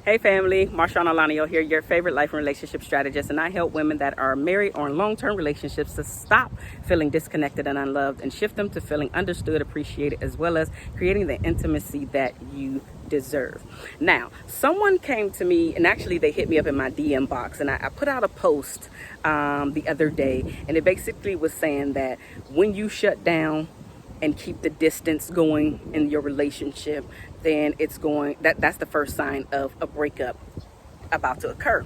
Hey family, Marshauno here, your favorite life and relationship strategist, and I help women that are married or in long-term relationships to stop feeling disconnected and unloved and shift them to feeling understood, appreciated, as well as creating the intimacy that you deserve. Now, someone came to me, and actually they hit me up in my DM box, and I put out a post the other day, and it basically was saying that when you shut down and keep the distance going in your relationship, then that's the first sign of a breakup about to occur.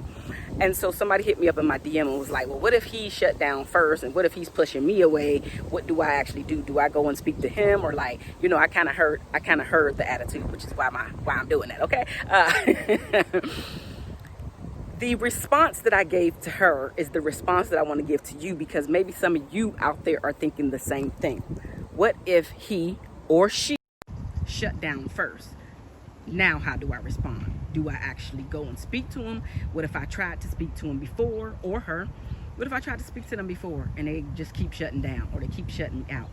And so somebody hit me up in my DM and was like, well, what if he shut down first, and what if he's pushing me away? What do I actually do? Do I go and speak to him? Or I kind of heard the attitude, which is why I'm doing that. Okay. The response that I gave to her is the response that I want to give to you, because maybe some of you out there are thinking the same thing. What if he or she shut down first? Now, how do I respond? Do I actually go and speak to him? What if I tried to speak to him before, or her? What if I tried to speak to them before and they just keep shutting down, or they keep shutting me out?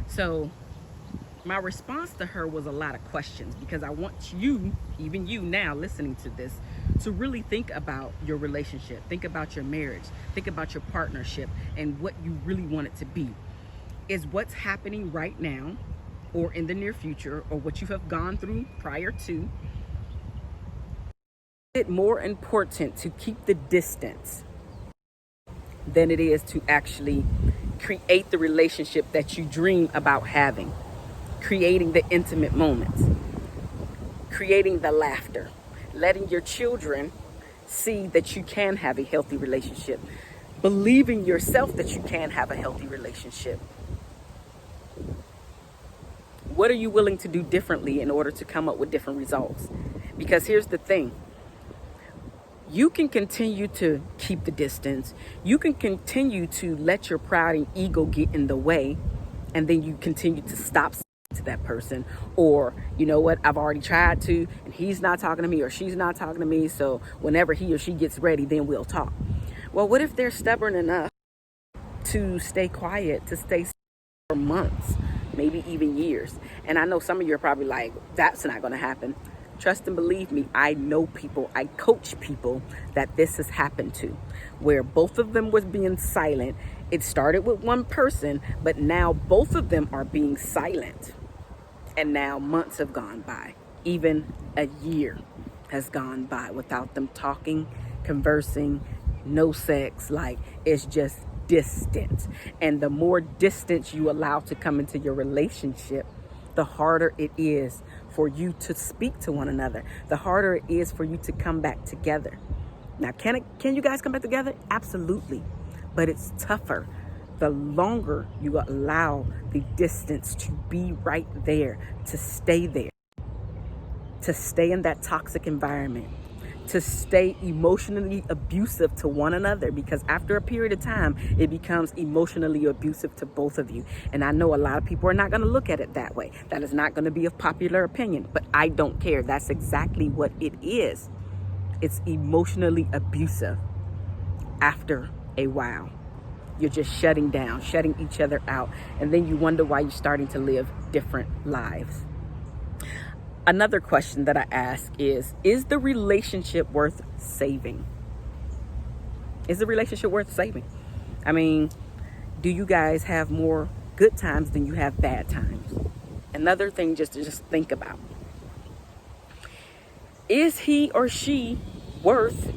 So my response to her was a lot of questions, because I want you, even you now listening to this, to really think about your relationship, think about your marriage, think about your partnership, and what you really want it to be. Is what's happening right now or in the near future, or what you have gone through prior to, is it more important to keep the distance than it is to actually create the relationship that you dream about having, creating the intimate moments, creating the laughter, letting your children see that you can have a healthy relationship, believing yourself that you can have a healthy relationship? What are you willing to do differently in order to come up with different results? Because here's the thing. You can continue to keep the distance. You can continue to let your pride and ego get in the way, and then you continue to stop to that person. Or, you know what, I've already tried to, and he's not talking to me, or she's not talking to me, so whenever he or she gets ready, then we'll talk. Well, what if they're stubborn enough to stay quiet, to stay for months, maybe even years? And I know some of you are probably like, that's not going to happen. Trust and believe me, I know people, I coach people that this has happened to, where both of them was being silent. It started with one person, but now both of them are being silent. And now months have gone by, even a year has gone by without them talking, conversing, no sex. It's just distance. And the more distance you allow to come into your relationship, the harder it is for you to speak to one another, the harder it is for you to come back together. Now, can you guys come back together? Absolutely. But it's tougher the longer you allow the distance to be right there, to stay in that toxic environment, to stay emotionally abusive to one another, because after a period of time, it becomes emotionally abusive to both of you. And I know a lot of people are not going to look at it that way. That is not going to be a popular opinion, but I don't care. That's exactly what it is. It's emotionally abusive. After a while, you're just shutting down, shutting each other out, and then you wonder why you're starting to live different lives. Another question that I ask is the relationship worth saving? Is the relationship worth saving? I mean, do you guys have more good times than you have bad times? Another thing just to think about. Is he or she worth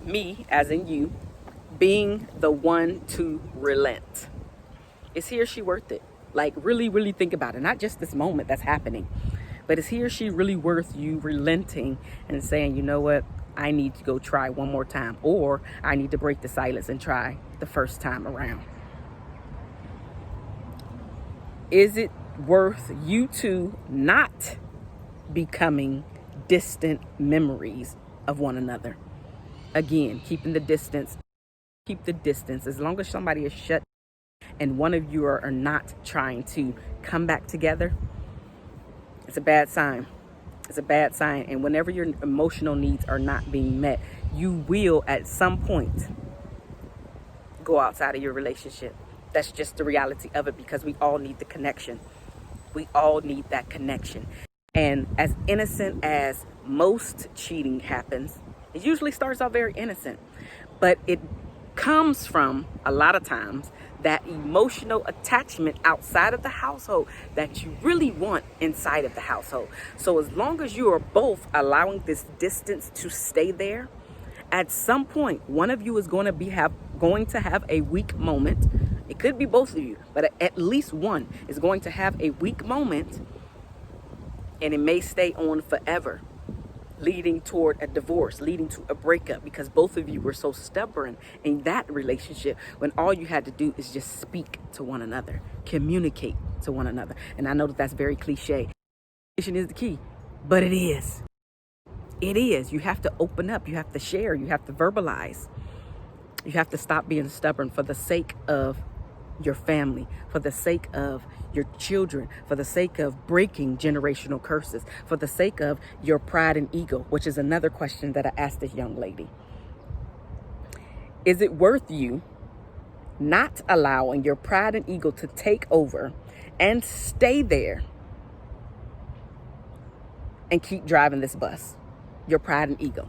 me, as in you, being the one to relent? Is he or she worth it? Really, really think about it. Not just this moment that's happening, but is he or she really worth you relenting and saying, you know what, I need to go try one more time, or I need to break the silence and try the first time around? Is it worth you two not becoming distant memories of one another? Again, keeping the distance. Keep the distance. As long as somebody is shut and one of you are not trying to come back together, it's a bad sign. It's a bad sign. And whenever your emotional needs are not being met, you will at some point go outside of your relationship. That's just the reality of it, because we all need the connection. We all need that connection. And as innocent as most cheating happens, it usually starts out very innocent, but it comes from, a lot of times, that emotional attachment outside of the household that you really want inside of the household. So as long as you are both allowing this distance to stay there, at some point one of you is going to have a weak moment. It could be both of you, but at least one is going to have a weak moment, and it may stay on forever, leading toward a divorce, leading to a breakup, because both of you were so stubborn in that relationship when all you had to do is just speak to one another, communicate to one another. And I know that that's very cliche. Communication is the key, but it is. It is. You have to open up. You have to share. You have to verbalize. You have to stop being stubborn for the sake of your family, for the sake of your children, for the sake of breaking generational curses, for the sake of your pride and ego, which is another question that I asked this young lady. Is it worth you not allowing your pride and ego to take over and stay there and keep driving this bus? Your pride and ego.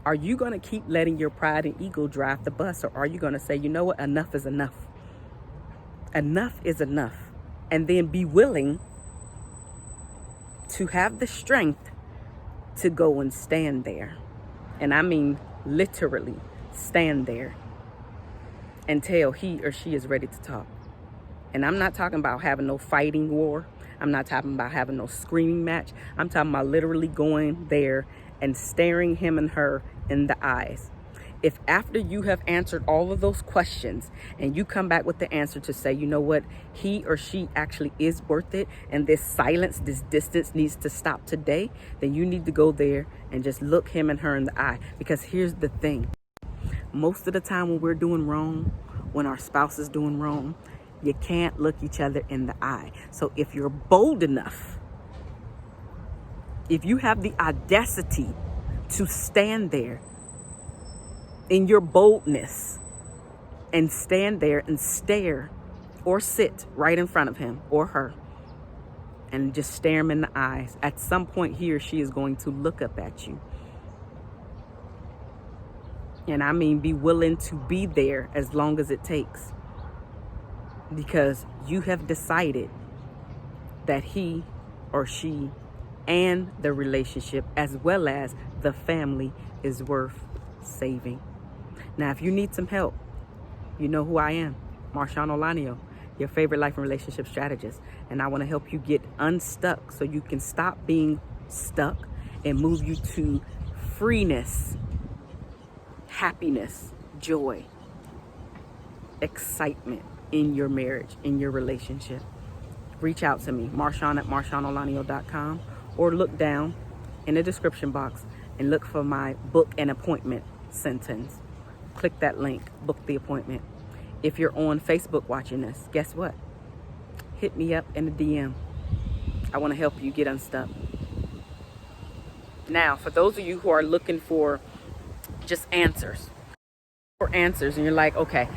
Are you going to keep letting your pride and ego drive the bus, or are you going to say, you know what, enough is enough? Enough is enough. And then be willing to have the strength to go and stand there. And I mean literally stand there until he or she is ready to talk. And I'm not talking about having no fighting war. I'm not talking about having no screaming match. I'm talking about literally going there and staring him and her in the eyes. If after you have answered all of those questions and you come back with the answer to say, you know what, he or she actually is worth it, and this silence, this distance needs to stop today, then you need to go there and just look him and her in the eye. Because here's the thing. Most of the time when we're doing wrong, when our spouse is doing wrong, you can't look each other in the eye. So if you're bold enough, if you have the audacity to stand there in your boldness and stand there and stare or sit right in front of him or her and just stare him in the eyes, at some point he or she is going to look up at you. And I mean, be willing to be there as long as it takes, because you have decided that he or she and the relationship, as well as the family, is worth saving. Now, if you need some help, you know who I am, Marshauno, your favorite life and relationship strategist. And I want to help you get unstuck so you can stop being stuck and move you to freeness, happiness, joy, excitement in your marriage, in your relationship. Reach out to me, Marshauno at marshaunolanio.com, or look down in the description box and look for my book an appointment sentence. Click that link, book the appointment. If you're on Facebook watching this, guess what? Hit me up in the DM. I want to help you get unstuck. Now, for those of you who are looking for just answers, and you're like, okay,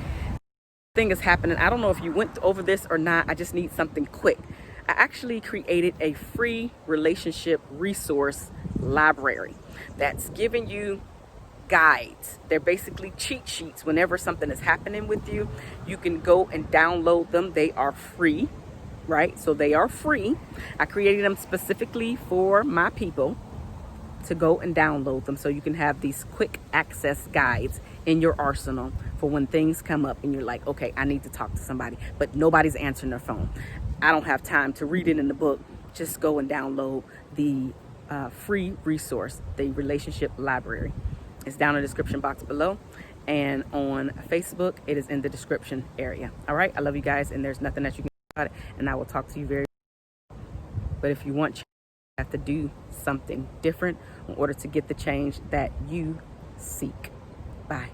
thing is happening. I don't know if you went over this or not. I just need something quick. I actually created a free relationship resource library that's giving you guides. They're basically cheat sheets. Whenever something is happening with you, you can go and download them. They are free, right? So they are free. I created them specifically for my people to go and download them so you can have these quick access guides in your arsenal for when things come up and you're like, okay, I need to talk to somebody, but nobody's answering their phone. I don't have time to read it in the book. Just go and download the free resource, the relationship library. It's down in the description box below, and on Facebook it is in the description area. All right, I love you guys, and there's nothing that you can do about it, and I will talk to you very soon. But if you want change, you have to do something different in order to get the change that you seek. Bye.